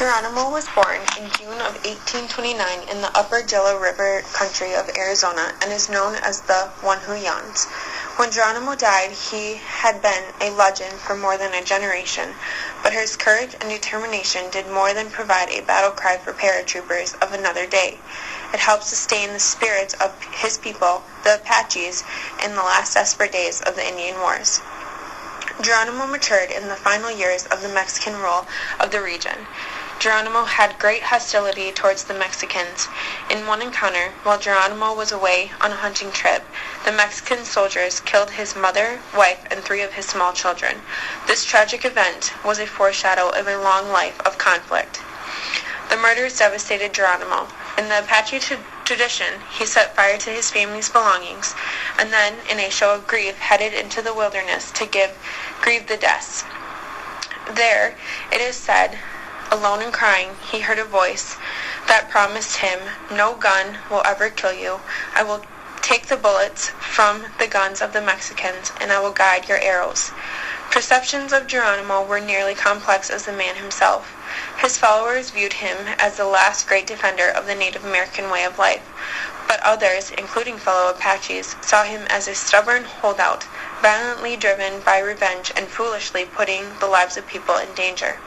Geronimo was born in June of 1829 in the upper Gila River country of Arizona and is known as the One Who Yawns. When Geronimo died, he had been a legend for more than a generation, but his courage and determination did more than provide a battle cry for paratroopers of another day. It helped sustain the spirits of his people, the Apaches, in the last desperate days of the Indian Wars. Geronimo matured in the final years of the Mexican rule of the region. Geronimo had great hostility towards the Mexicans. In one encounter, while Geronimo was away on a hunting trip, the Mexican soldiers killed his mother, wife, and 3 of his small children. This tragic event was a foreshadow of a long life of conflict. The murders devastated Geronimo. In the Apache tradition, he set fire to his family's belongings, and then, in a show of grief, headed into the wilderness to grieve the deaths. There, it is said, alone and crying, he heard a voice that promised him, "No gun will ever kill you. I will take the bullets from the guns of the Mexicans, and I will guide your arrows." Perceptions of Geronimo were nearly complex as the man himself. His followers viewed him as the last great defender of the Native American way of life, but others, including fellow Apaches, saw him as a stubborn holdout, violently driven by revenge and foolishly putting the lives of people in danger.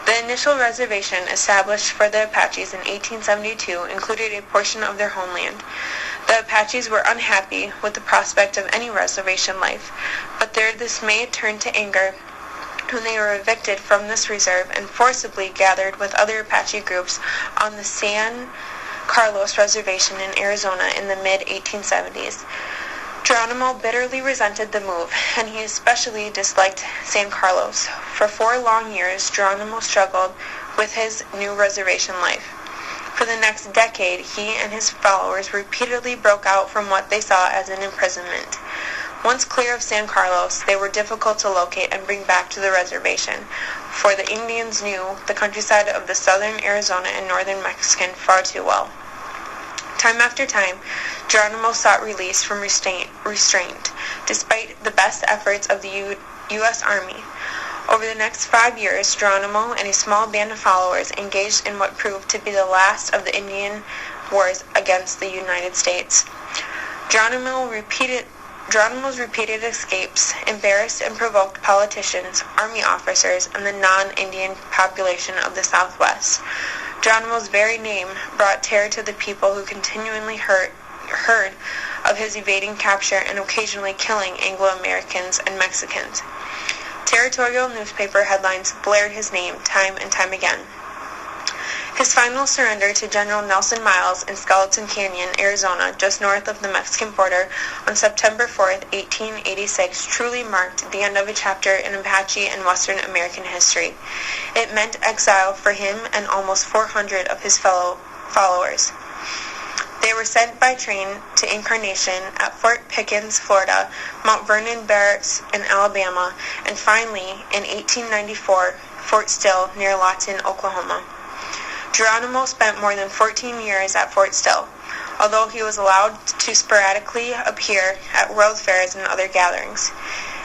The initial reservation established for the Apaches in 1872 included a portion of their homeland. The Apaches were unhappy with the prospect of any reservation life, but their dismay turned to anger when they were evicted from this reserve and forcibly gathered with other Apache groups on the San Carlos Reservation in Arizona in the mid-1870s. Geronimo bitterly resented the move, and he especially disliked San Carlos. For 4 long years, Geronimo struggled with his new reservation life. For the next decade, he and his followers repeatedly broke out from what they saw as an imprisonment. Once clear of San Carlos, they were difficult to locate and bring back to the reservation, for the Indians knew the countryside of the southern Arizona and northern Mexican far too well. Time after time, Geronimo sought release from restraint, despite the best efforts of the U.S. Army. Over the next 5 years, Geronimo and a small band of followers engaged in what proved to be the last of the Indian wars against the United States. Geronimo's repeated escapes embarrassed and provoked politicians, army officers, and the non-Indian population of the Southwest. Geronimo's very name brought terror to the people who continually heard of his evading capture and occasionally killing Anglo-Americans and Mexicans. Territorial newspaper headlines blared his name time and time again. His final surrender to General Nelson Miles in Skeleton Canyon, Arizona, just north of the Mexican border, on September 4, 1886, truly marked the end of a chapter in Apache and Western American history. It meant exile for him and almost 400 of his fellow followers. They were sent by train to Incarnation at Fort Pickens, Florida, Mount Vernon Barracks in Alabama, and finally, in 1894, Fort Still near Lawton, Oklahoma. Geronimo spent more than 14 years at Fort Still, although he was allowed to sporadically appear at world fairs and other gatherings.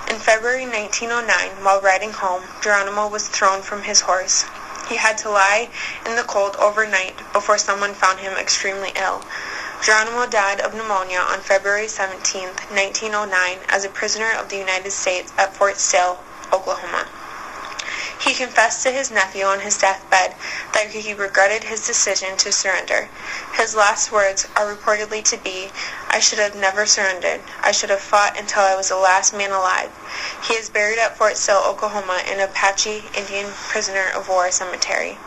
In February 1909, while riding home, Geronimo was thrown from his horse. He had to lie in the cold overnight before someone found him extremely ill. Geronimo died of pneumonia on February 17, 1909, as a prisoner of the United States at Fort Still, Oklahoma. He confessed to his nephew on his deathbed that he regretted his decision to surrender. His last words are reportedly to be, "I should have never surrendered. I should have fought until I was the last man alive." He is buried at Fort Still, Oklahoma, in Apache Indian Prisoner of War Cemetery.